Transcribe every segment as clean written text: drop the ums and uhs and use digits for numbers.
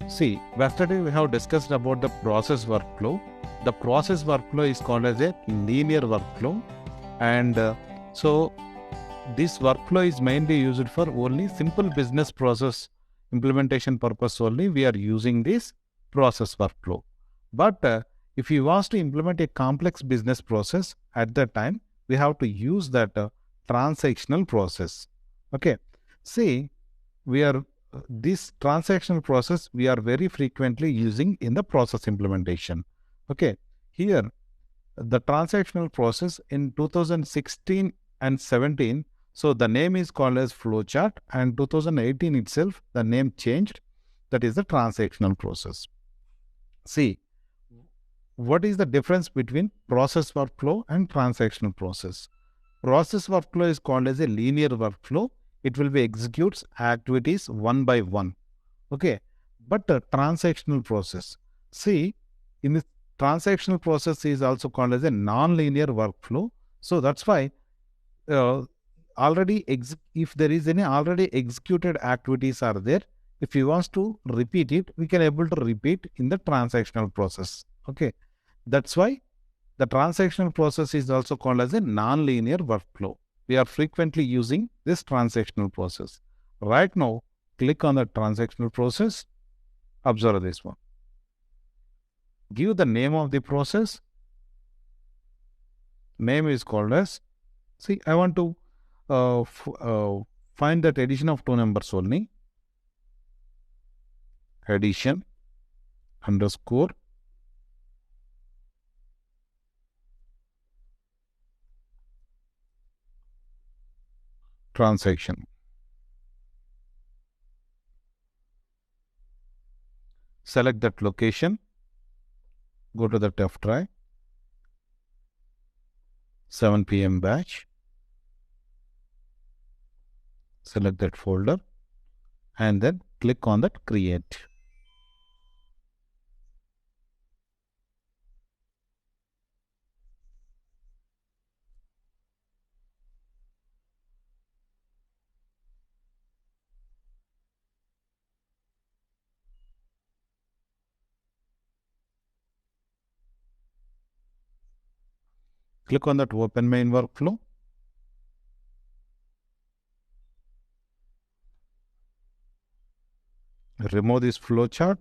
See, yesterday we have discussed about the process workflow. The process workflow is called as a linear workflow, and so this workflow is mainly used for only simple business process implementation purpose only. We are using this process workflow. But if you want to implement a complex business process, at that time we have to use that transactional process. Okay. See, we are this transactional process we are very frequently using in the process implementation. Okay. Here the transactional process in 2016 and 17, so the name is called as flowchart, and 2018 itself the name changed, that is the transactional process. See, what is the difference between process workflow and transactional process? Process workflow is called as a linear workflow. It will be executes activities one by one. Okay, but the transactional process, see, in this transactional process is also called as a non-linear workflow. So that's why uh, if there is any already executed activities are there, if you want to repeat it, we can able to repeat in the transactional process. Okay, that's why the transactional process is also called as a non-linear workflow. We are frequently using this transactional process. Right now, click on the transactional process. Observe this one. Give the name of the process. Name is called as, see, I want to find that addition of two numbers only. Addition underscore transaction. Select that location. Go to the test drive. 7 p.m. batch. Select that folder and then click on that create. Click on that open main workflow. Remove this flowchart.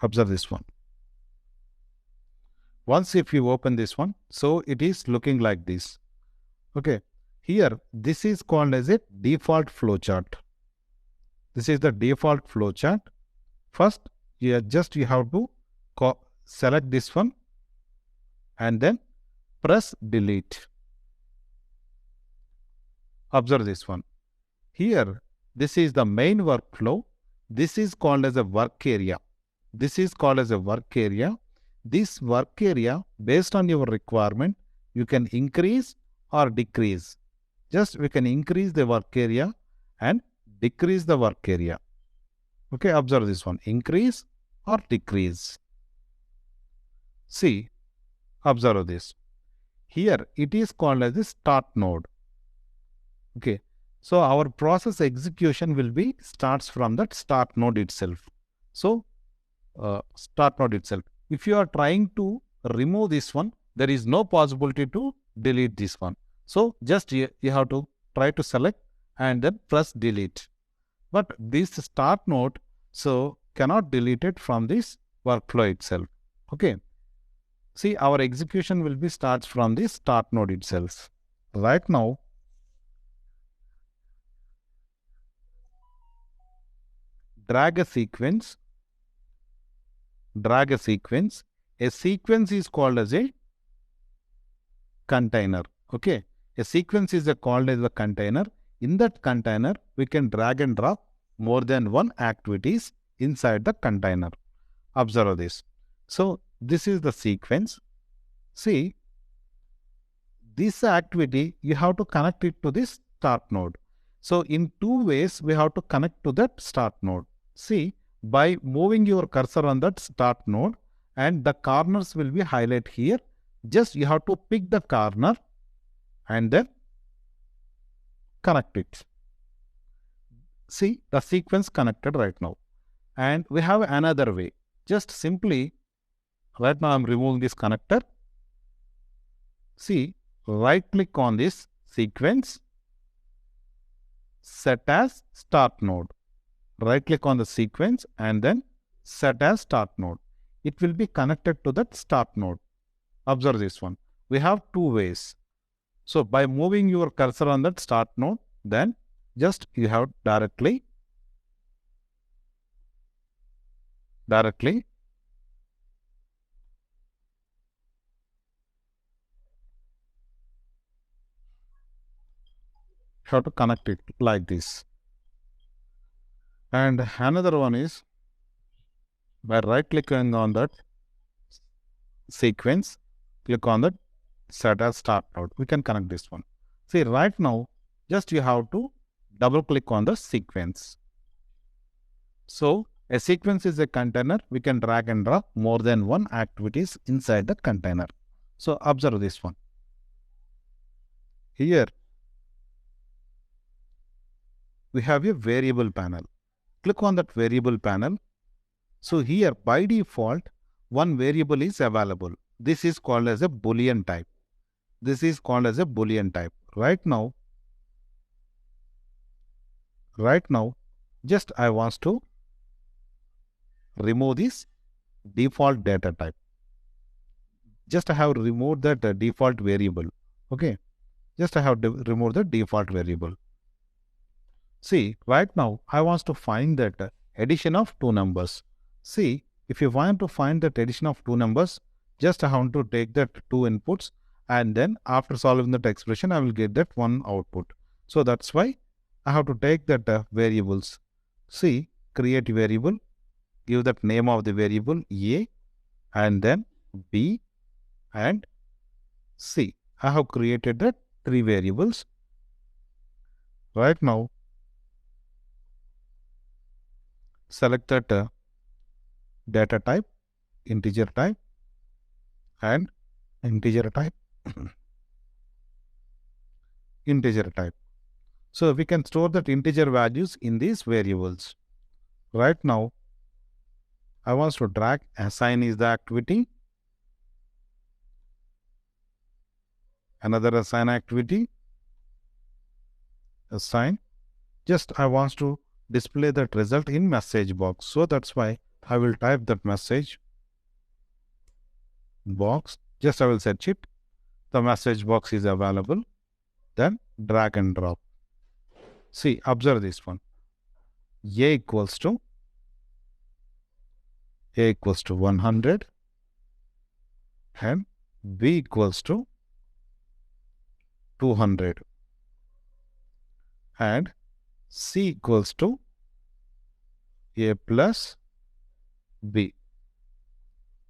Observe this one. Once if you open this one, so it is looking like this. Okay. Here, this is called as a default flowchart. This is the default flowchart. First, you have to select this one and then press delete. Observe this one. Here, this is the main workflow. This is called as a work area. This is called as a work area. This work area, based on your requirement, you can increase or decrease. Just we can increase the work area and decrease the work area. Okay, observe this one. Increase or decrease. See, observe this. Here, it is called as the start node. Okay, so our process execution will be starts from that start node itself. So, start node itself. If you are trying to remove this one, there is no possibility to delete this one. So, just you have to try to select and then press delete. But this start node, so cannot delete it from this workflow itself. Okay. See, our execution will be starts from the start node itself. Right now, drag a sequence. A sequence is called as a container. Okay. A sequence is called as a container. In that container, we can drag and drop more than one activities inside the container. Observe this. So, this is the sequence. See, this activity, you have to connect it to this start node. So, in two ways, we have to connect to that start node. See, by moving your cursor on that start node and the corners will be highlighted here. Just you have to pick the corner and then connect it. See the sequence connected right now. And we have another way. Just simply, right now I'm removing this connector. See, right click on this sequence, set as start node. Right click on the sequence and then set as start node. It will be connected to that start node. Observe this one. We have two ways. So by moving your cursor on that start node, then just you have directly have to connect it like this. And another one is by right clicking on that sequence, click on the set as start node. We can connect this one. See, right now, just you have to double click on the sequence. So, a sequence is a container. We can drag and drop more than one activities inside the container. So, observe this one. Here, we have a variable panel. Click on that variable panel. So, here by default, one variable is available. This is called as a Boolean type. This is called as a Boolean type. Right now, just I want to remove this default data type. Just I have removed that default variable. Okay. Just I have removed the default variable. See, right now I want to find that addition of two numbers. See, if you want to find that addition of two numbers, just I want to take that two inputs and then after solving that expression, I will get that one output. So that's why I have to take that variables. See, create variable, give that name of the variable A and then B and C. I have created the three variables. Right now, select that data type, integer type and integer type, integer type. So we can store that integer values in these variables. Right now, I want to drag assign is the activity, another assign activity, assign. Just I want to display that result in message box. So that's why I will type that message box. Just I will search it. The message box is available. Then drag and drop. See, observe this one. A equals to 100 and B equals to 200 and C equals to A plus B.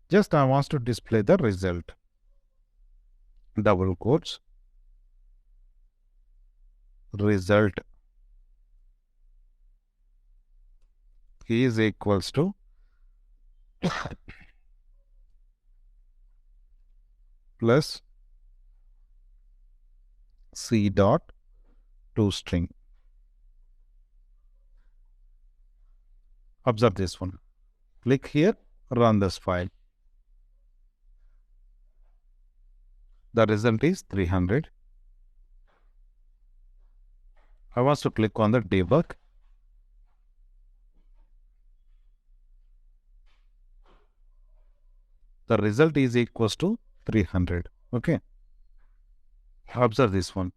Just I want to display the result. Double quotes. Result is equals to plus C dot toString. Observe this one. Click here, run this file. The result is 300. I want to click on the debug. The result is equals to 300. Okay. Observe this one.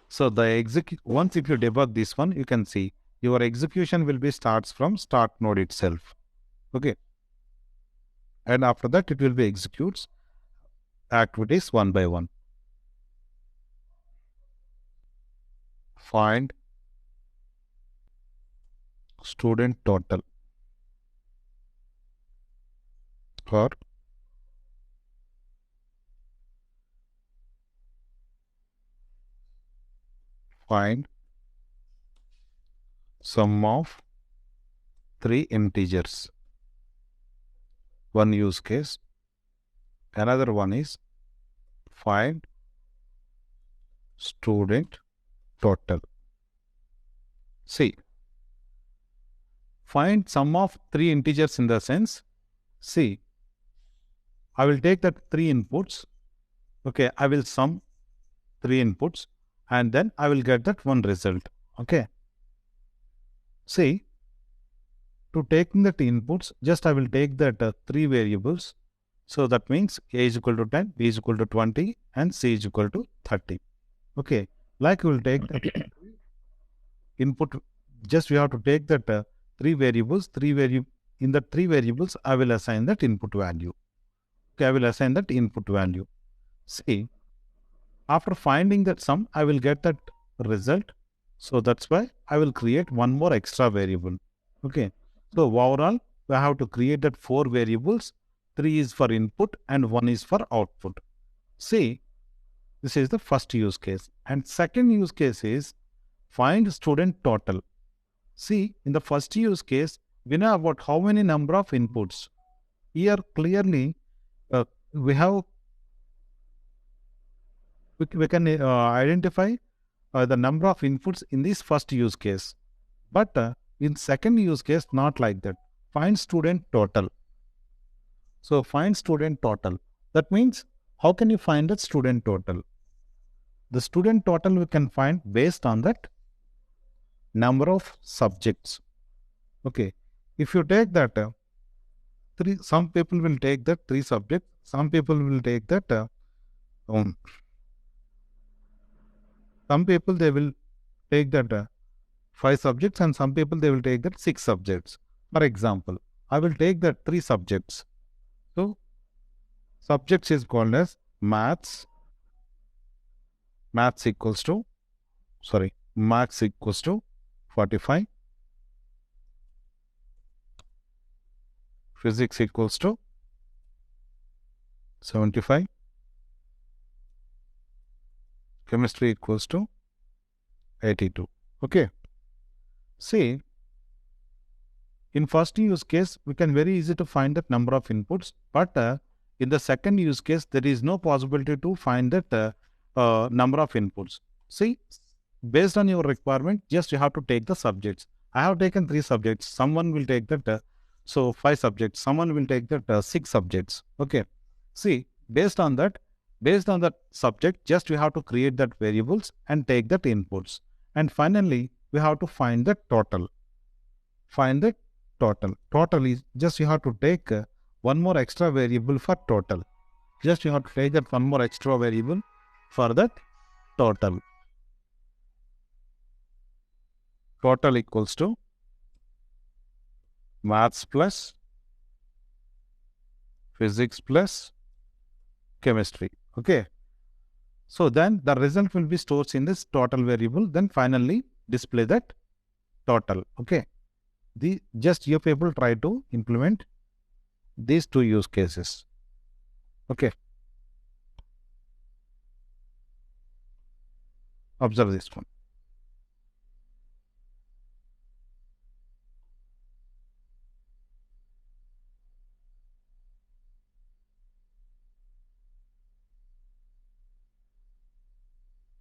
So the once if you debug this one, you can see your execution will be starts from start node itself. Okay. And after that, it will be executes activities one by one. Find student total or find sum of three integers. One use case. Another one is find student total. See, find sum of three integers in the sense, see, I will take that three inputs. Okay, I will sum three inputs and then I will get that one result. Okay. See, to taking that inputs, just I will take that three variables. So that means A is equal to 10, B is equal to 20 and C is equal to 30. Okay. Like we will take the input, just we have to take that three variables, in the three variables, I will assign that input value. Okay, I will assign that input value. See, after finding that sum, I will get that result. So that's why I will create one more extra variable. Okay. So overall, we have to create that four variables. Three is for input and one is for output. See, this is the first use case. And second use case is find student total. See, in the first use case, we know about how many number of inputs. Here clearly, we have we can identify the number of inputs in this first use case. But in second use case, not like that. Find student total. So find student total. That means, how can you find the student total? The student total we can find based on that number of subjects. Okay. If you take that some people will take that three subjects. Some people will take that um, some people they will take that five subjects and some people they will take that six subjects. For example, I will take that three subjects. So subjects is called as maths. Maths equals to 45. Physics equals to 75. Chemistry equals to 82. Okay. See, in first use case, we can very easy to find that number of inputs, but in the second use case, there is no possibility to find that number of inputs. See, based on your requirement, just you have to take the subjects. I have taken three subjects. Someone will take that, so five subjects. Someone will take that six subjects. Okay. See, based on that subject, just we have to create that variables and take that inputs. And finally, we have to find the total. Find the total. Total is just you have to take one more extra variable for total. Just you have to take that one more extra variable for that total. Total equals to maths plus physics plus chemistry. Okay. So then the result will be stored in this total variable. Then finally display that total. Okay. Just you people try to implement these two use cases. Okay. Observe this one.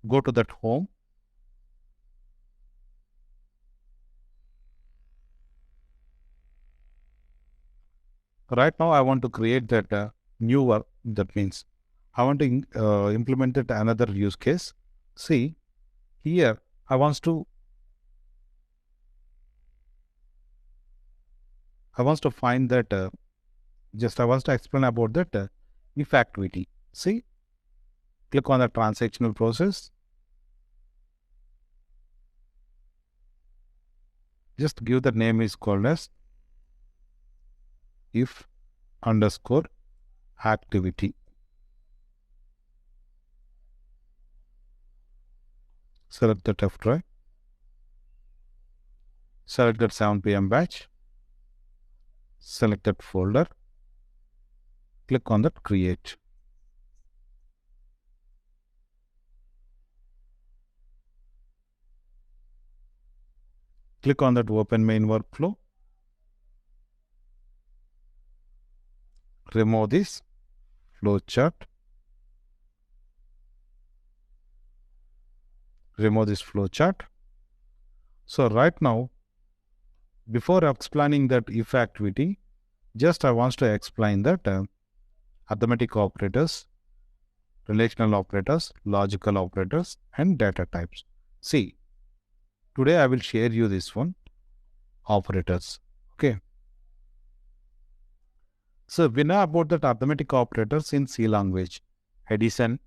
Go to that home. Right now, I want to create that new work. That means I want to implement that another use case. See, here I want to find that I want to explain about that if activity. See, click on the transactional process. Just give the name is called as if underscore activity. Select that F-drive. Select that 7 p.m. batch. Select that folder. Click on that create. Click on that open main workflow. Remove this flowchart. Remove this flowchart. So right now, before explaining that if activity, just I want to explain that arithmetic operators, relational operators, logical operators, and data types. See, today I will share you this one, operators. Okay. So we know about that arithmetic operators in C language. Addition,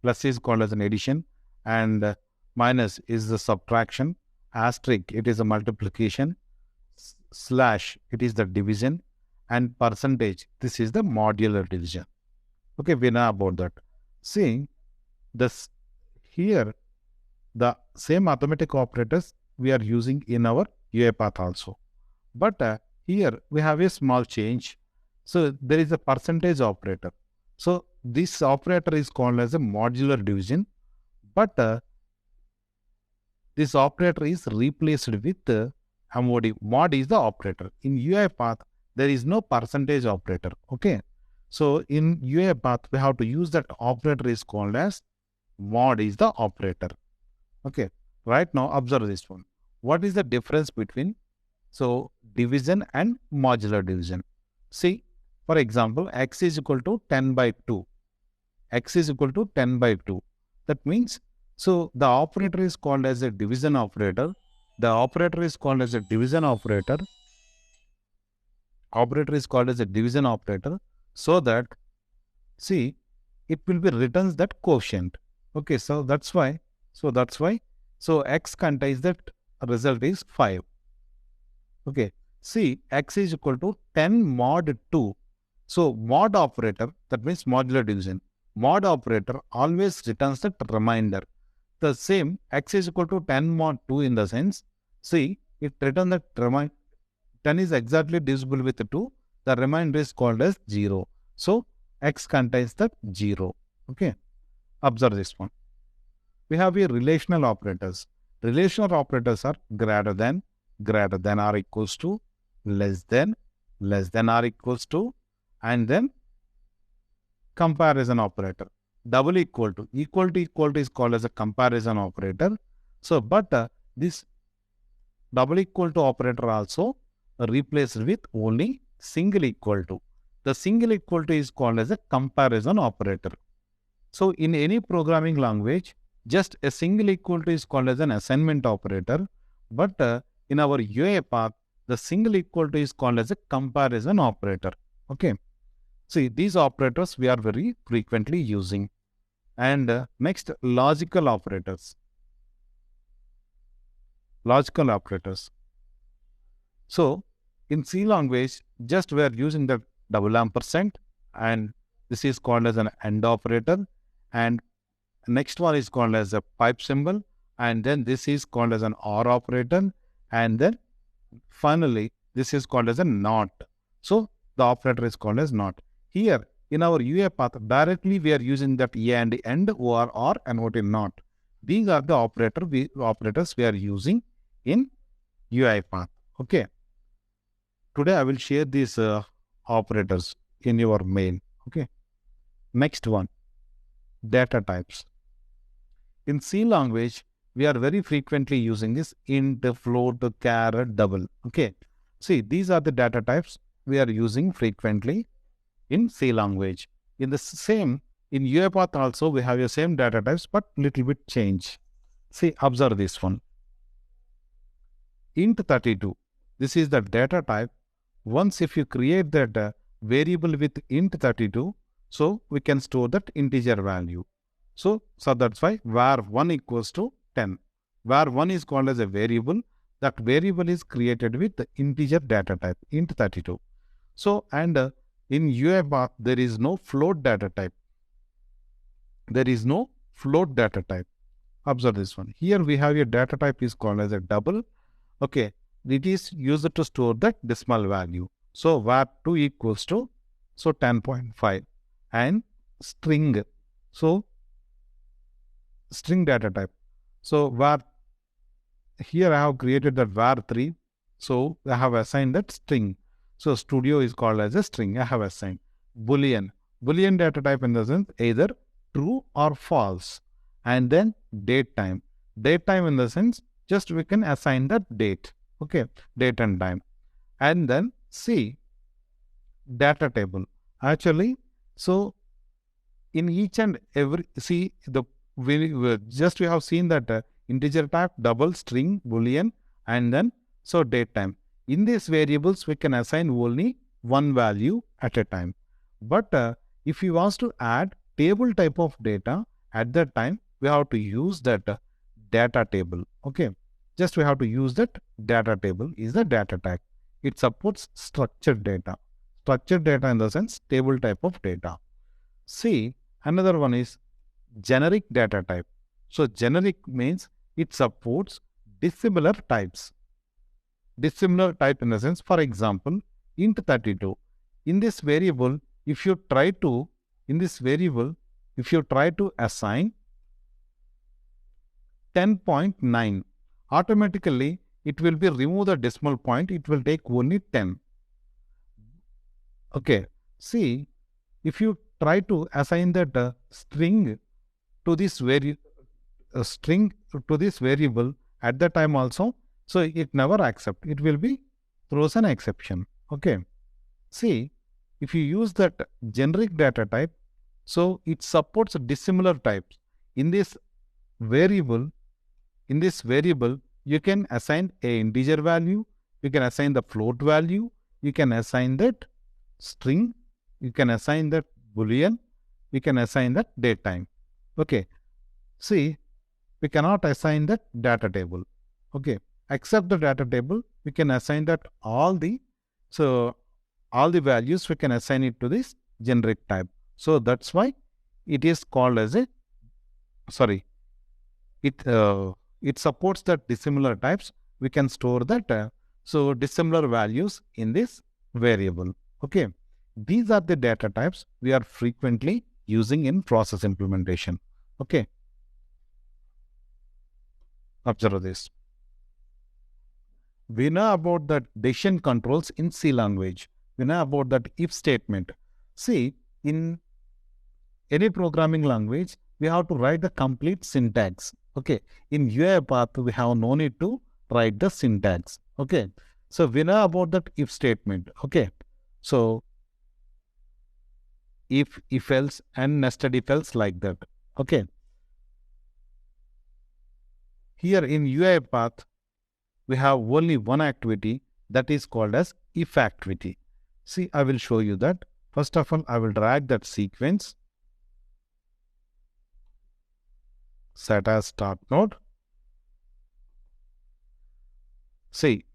plus is called as an addition, and minus is the subtraction, asterisk, it is a multiplication, slash, it is the division, and percentage, this is the modular division. Okay, we know about that. See, this here, the same arithmetic operators we are using in our UiPath also. But here we have a small change. So there is a percentage operator. So this operator is called as a modular division, but this operator is replaced with MOD. Mod is the operator. In UiPath, there is no percentage operator. Okay. So in UiPath, we have to use that operator is called as mod is the operator. Okay. Right now, observe this one. What is the difference between division and modular division? See, for example, x is equal to 10 by 2. X is equal to 10 by 2. That means, so the operator is called as a division operator. The operator is called as a division operator. Operator is called as a division operator, so that, see, it will be returns that quotient. Okay, so that's why, so x contains that result is 5. Okay, see, x is equal to 10 mod 2. So mod operator, that means modular division. Mod operator always returns the remainder. The same, x is equal to 10 mod 2 in the sense, see, it returns the remainder. 10 is exactly divisible with 2. The remainder is called as 0. So x contains the 0. Okay, observe this one. We have here relational operators. Relational operators are greater than or equals to, less than or equals to, and then comparison operator. Double equal to is called as a comparison operator. So, but this double equal to operator also replaced with only single equal to. The single equal to is called as a comparison operator. So, in any programming language, just a single equal to is called as an assignment operator, but in our UiPath, the single equal to is called as a comparison operator. Okay. See, these operators we are very frequently using. And next, logical operators. Logical operators. So, in C language, just we are using the double ampersand, and this is called as an AND operator, and next one is called as a pipe symbol, and then this is called as an OR operator, and then finally this is called as a NOT. So the operator is called as NOT. Here in our UiPath, directly we are using that AND, OR, and NOT. These are the operators we are using in UiPath. Okay. Today I will share these operators in your mail. Okay. Next one, data types. In C language, we are very frequently using this int, float, char, double. Okay. See, these are the data types we are using frequently in C language. In the same, in UiPath also, we have the same data types, but little bit change. See, observe this one. Int 32. This is the data type. Once if you create that variable with int 32, so we can store that integer value. So that's why var1 equals to 10. Var1 is called as a variable. That variable is created with the integer data type, int 32. So, and in UiPath, there is no float data type. There is no float data type. Observe this one. Here we have a data type is called as a double. Okay. It is used to store that decimal value. So var2 equals to 10.5 and string. So string data type. So var, here I have created that var3. So I have assigned that string. So studio is called as a string. I have assigned boolean data type in the sense either true or false, and then date time in the sense just we can assign that date. Okay, date and time. And then C, data table. Actually, so in each and every, see the, we have seen that integer type, double, string, boolean, and then so date time. In these variables we can assign only one value at a time. But if we want to add table type of data, at that time we have to use that data table. Okay, just we have to use that data table is the data type. It supports structured data. Structured data in the sense table type of data. See, another one is generic data type. So generic means it supports dissimilar types. Dissimilar type in the sense, for example, int 32. In this variable, if you try to, in this variable, if you try to assign 10.9, automatically it will be remove the decimal point, it will take only 10. Okay, see, if you try to assign that string to this string to this variable at the time also, so it never accept, it will be throws an exception. Okay, see, if you use that generic data type, so it supports dissimilar types. In this variable, you can assign a integer value, you can assign the float value, you can assign that string, you can assign that boolean, you can assign that date time. Okay, see, we cannot assign that data table. Okay, except the data table, we can assign that all the, so all the values we can assign it to this generic type. So that's why it is called as a, sorry, it supports that dissimilar types. We can store that so dissimilar values in this variable. Okay, these are the data types we are frequently using in process implementation. Okay, observe this. We know about the decision controls in C language. We know about that if statement. See, in any programming language, we have to write the complete syntax. Okay, in UiPath, we have no need to write the syntax. Okay, so we know about that if statement. Okay, so if else and nested if else like that. Okay, here in UiPath, we have only one activity that is called as if activity. See, I will show you that. First of all, I will drag that sequence, set as start node. See,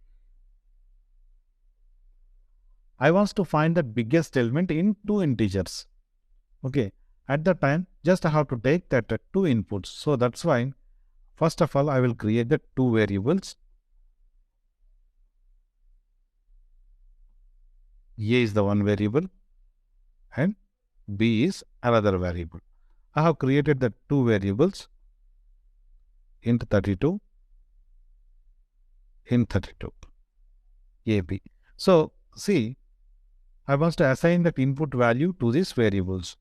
I want to find the biggest element in two integers. Okay, at the time, just I have to take that two inputs. So that's why, first of all, I will create the two variables. A is the one variable and B is another variable. I have created the two variables, int 32, int 32, AB. So see, I must assign that input value to these variables.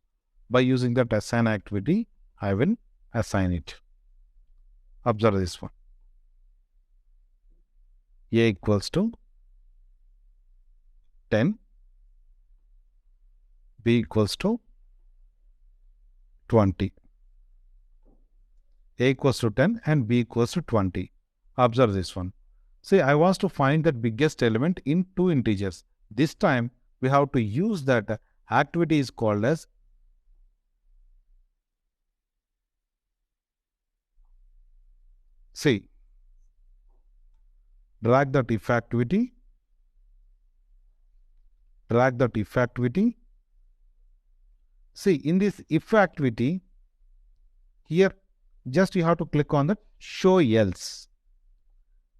By using that assign activity, I will assign it. Observe this one. A equals to 10, B equals to 20. A equals to 10 and B equals to 20. Observe this one. See, I want to find that biggest element in two integers. This time, we have to use that activity is called as see, drag that if activity, drag that if activity. See, in this if activity, here just you have to click on the show else.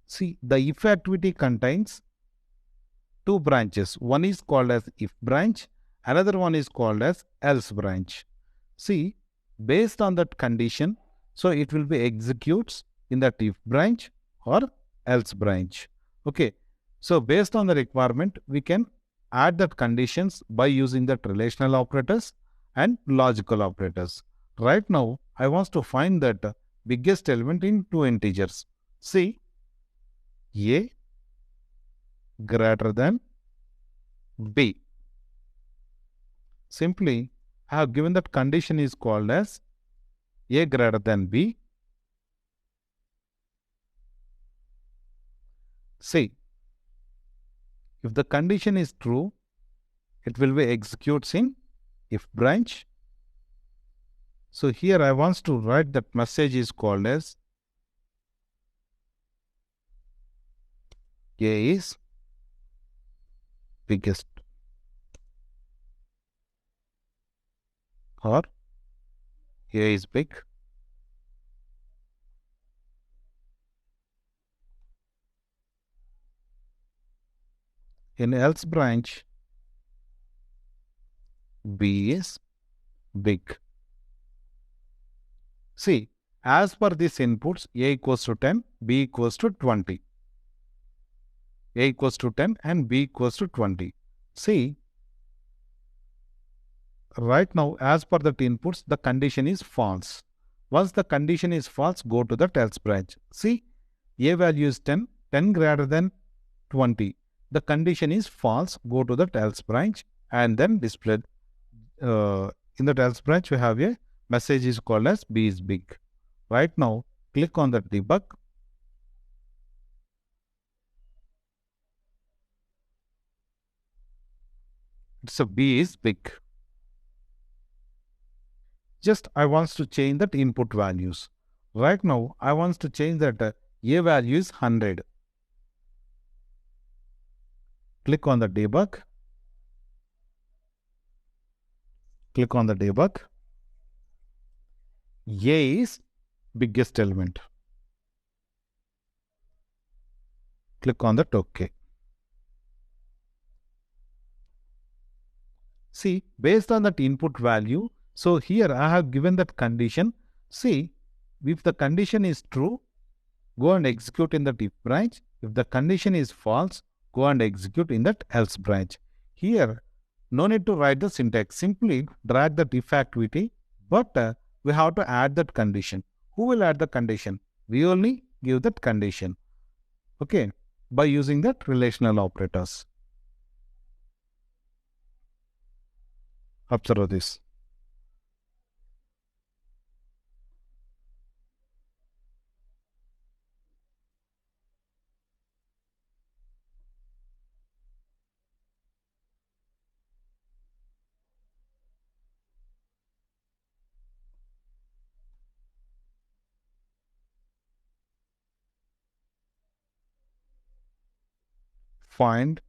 See, the if activity contains two branches. One is called as if branch, another one is called as else branch. See, based on that condition, so it will be executes in that if branch or else branch. Okay, so based on the requirement, we can add that conditions by using that relational operators and logical operators. Right now, I want to find that biggest element in two integers. See, A greater than B. Simply, I have given that condition is called as A greater than B. See, if the condition is true, it will be executes in if branch. So here I want to write that message is called as A is biggest or A is big. In else branch, B is big. See, as per these inputs, A equals to 10, B equals to 20. A equals to 10 and B equals to 20. See, right now, as per that inputs, the condition is false. Once the condition is false, go to the else branch. See, A value is 10, 10 greater than 20. The condition is false, go to the else branch and then display. In the else branch, we have a message is called as B is big. Right now, click on the debug. It's a B is big. Just I want to change that input values. Right now, I want to change that A value is 100. Click on the debug. Click on the debug. A is biggest element. Click on that OK. See, based on that input value, so here I have given that condition. See, if the condition is true, go and execute in the if branch. If the condition is false, go and execute in that else branch. Here, no need to write the syntax. Simply drag the if activity, but we have to add that condition. Who will add the condition? We only give that condition. Okay, by using that relational operators. Observe this. Find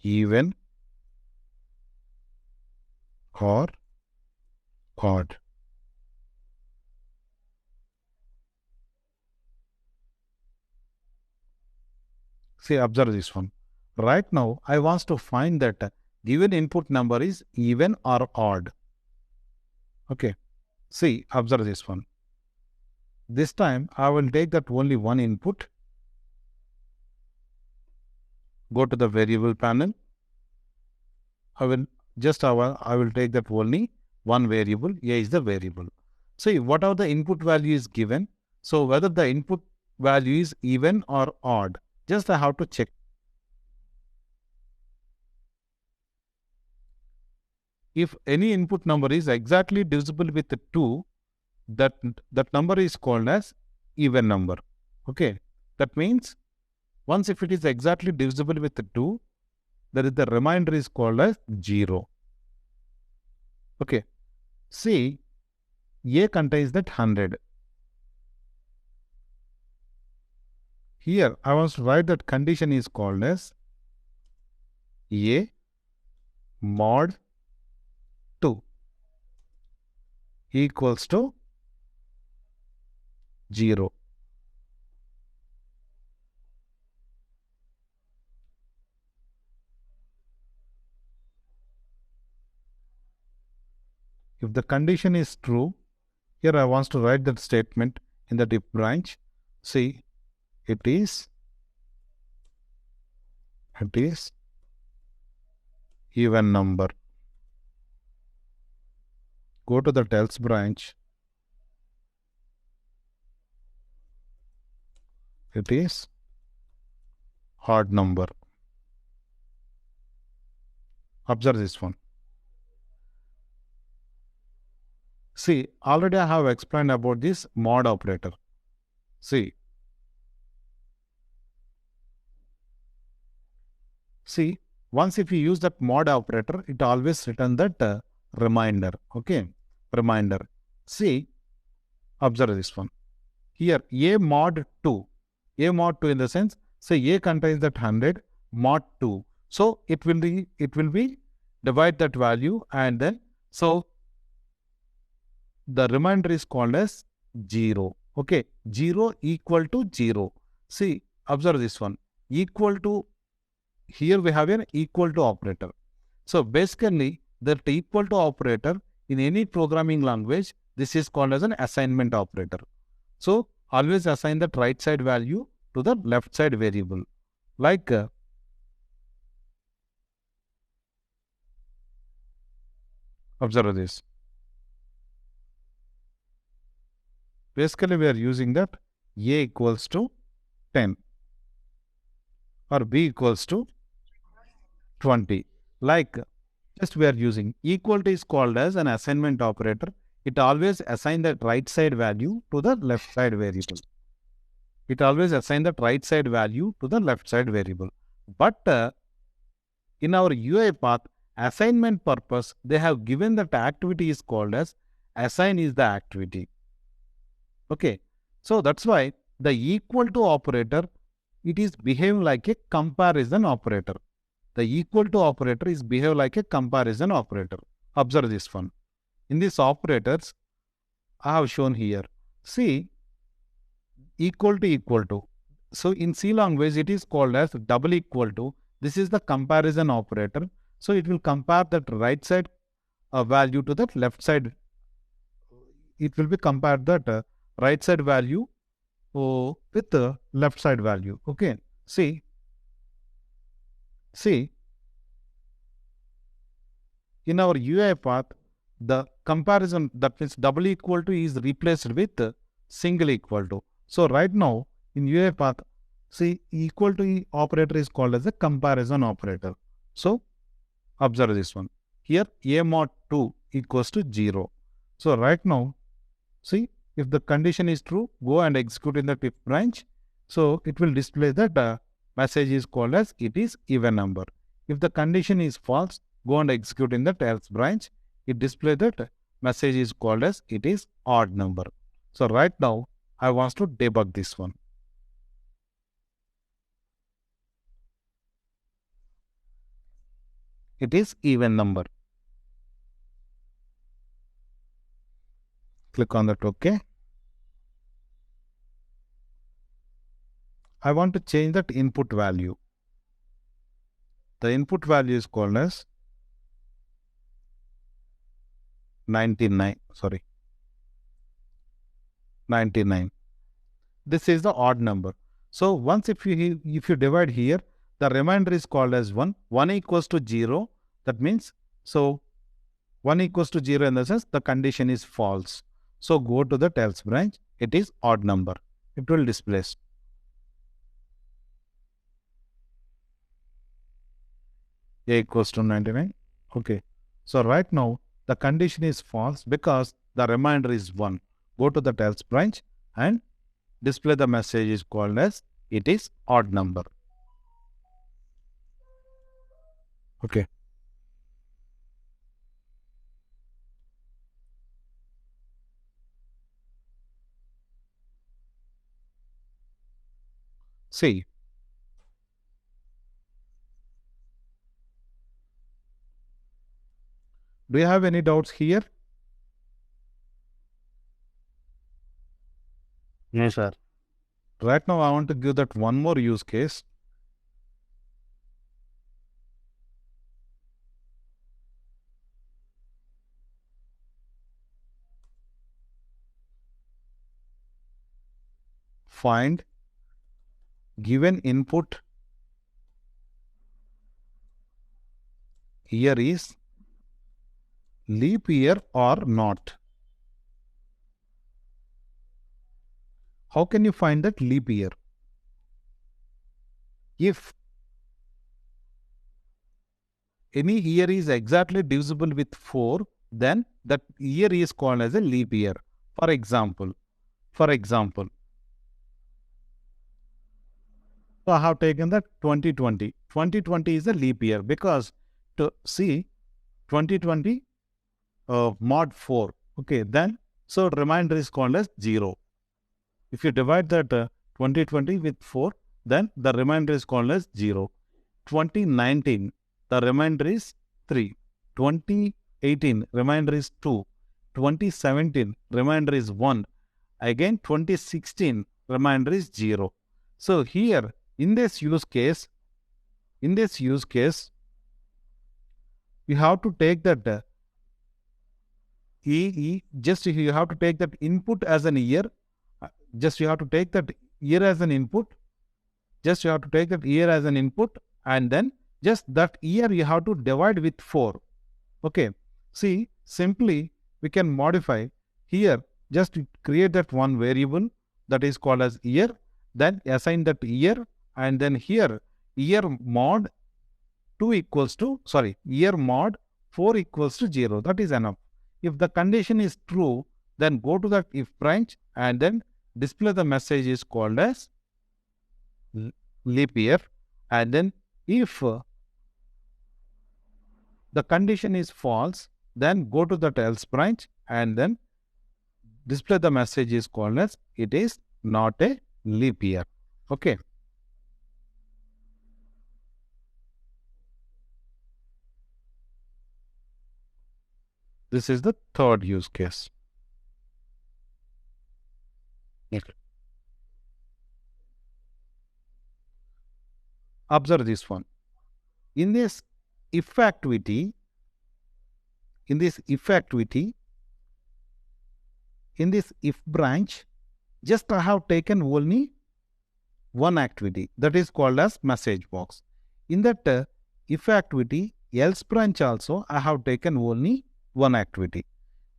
even or odd. See, observe this one. Right now, I want to find that given input number is even or odd. Okay. See, observe this one. This time, I will take that only one input. Go to the variable panel. I will take that only one variable. A is the variable. See, whatever the input value is given. So, whether the input value is even or odd, just I have to check. If any input number is exactly divisible with 2, that number is called as even number. Okay, that means once if it is exactly divisible with 2, there is the remainder is called as 0. Okay, see, A contains that 100. Here I want to write that condition is called as A mod 2 equals to 0. If the condition is true, here I want to write that statement in the if branch. See, it is even number. Go to the else branch. It is odd number. Observe this one. See, already I have explained about this mod operator. See, once if you use that mod operator, it always return that reminder. Okay, reminder. See, observe this one. Here, a mod 2. A mod 2 in the sense, say a contains that 100, mod 2. So it will be divide that value, and then so the remainder is called as 0. Okay, 0 equal to 0. See, observe this one. Equal to, here we have an equal to operator. So basically, that equal to operator in any programming language, this is called as an assignment operator. So always assign that right side value to the left side variable. Like observe this. Basically, we are using that a equals to 10 or b equals to 20. Like just we are using equal to is called as an assignment operator. It always assign that right side value to the left side variable. It always assign that right side value to the left side variable. But in our UiPath assignment purpose, they have given that activity is called as assign is the activity. Okay. So that's why the equal to operator, it is behave like a comparison operator. The equal to operator is behave like a comparison operator. Observe this one. In these operators, I have shown here. See, equal to equal to. So in C language, it is called as double equal to. This is the comparison operator. So it will compare that right side value to that left side. It will be compared that right side value with the left side value. Okay. See, in our UiPath, the comparison, that means double equal to, is replaced with single equal to. So right now in UiPath, see, equal to operator is called as a comparison operator. So observe this one. Here a mod 2 equals to 0. So right now, see, if the condition is true, go and execute in the if branch. So it will display that message is called as it is even number. If the condition is false, go and execute in the else branch. It display that message is called as it is odd number. So right now, I want to debug this one. It is even number. Click on that OK. I want to change that input value. The input value is called as 99. 99. This is the odd number. So once if you divide here, the remainder is called as 1. 1 equals to 0. That means, so 1 equals to 0 in the sense the condition is false. So go to the else branch. It is odd number. It will displace. A equals to 99. Okay. So right now the condition is false because the remainder is 1. Go to the else branch and display the message is called as it is odd number. Okay. See, do you have any doubts here? Yes, sir. Right now, I want to give that one more use case. Find given input here is leap year or not? How can you find that leap year? If any year is exactly divisible with 4, then that year is called as a leap year. For example, so I have taken that 2020. 2020 is a leap year because to see 2020 mod 4. Okay, then so remainder is called as 0. If you divide that 2020 with 4, then the remainder is called as 0. 2019, the remainder is 3. 2018, remainder is 2. 2017, remainder is 1. Again, 2016, remainder is 0. So here, in this use case, you have to take that just you have to take that input as an year. Just you have to take that year as an input. Just you have to take that year as an input, and then just that year you have to divide with 4. Okay. See, simply we can modify here, just to create that one variable that is called as year, then assign that year, and then here year mod 2 equals to, year mod 4 equals to 0. That is enough. If the condition is true, then go to that if branch and then display the message is called as leap year. And then if the condition is false, then go to that else branch and then display the message is called as it is not a leap year. Okay. This is the third use case. Okay. Observe this one. In this if activity, in this if branch, just I have taken only one activity that is called as message box. In that if activity, else branch also I have taken only one activity.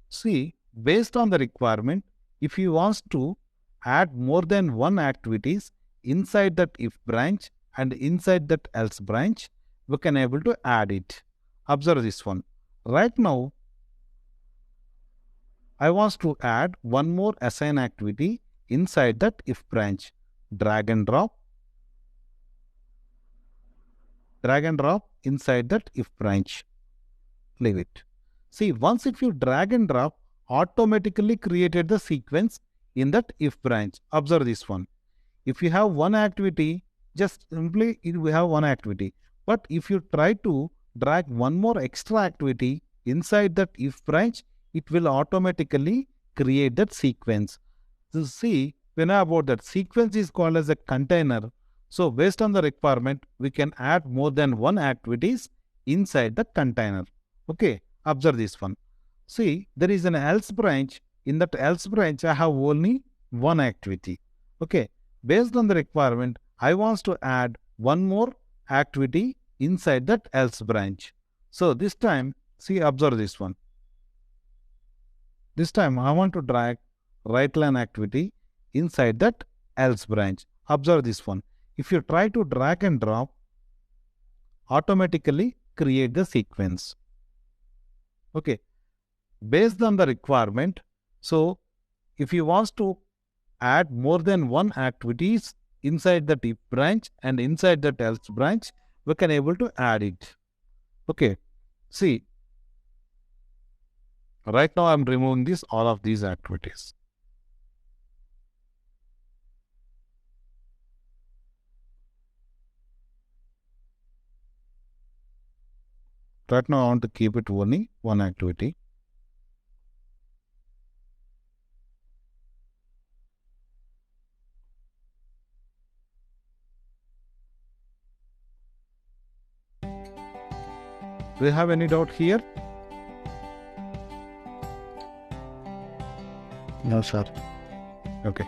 See, based on the requirement, if you want to add more than one activities inside that if branch and inside that else branch, we can able to add it. Observe this one. Right now, I want to add one more assign activity inside that if branch. Drag and drop inside that if branch. Leave it. See, once if you drag and drop, automatically created the sequence in that if branch. Observe this one. If you have one activity, just simply we have one activity. But if you try to drag one more extra activity inside that if branch, it will automatically create that sequence. So see, we know about that sequence is called as a container. So based on the requirement, we can add more than one activities inside the container. Okay, observe this one. See, there is an else branch. In that else branch, I have only one activity. Okay, based on the requirement, I want to add one more activity inside that else branch. So this time, see, observe this one. This time, I want to drag right line activity inside that else branch. Observe this one. If you try to drag and drop, automatically create the sequence. Okay, based on the requirement, so if you want to add more than one activities inside the if branch and inside that else branch, we can able to add it. Okay, see, right now I'm removing all of these activities. Right now I want to keep it only one activity. Do you have any doubt here? No, sir. Okay.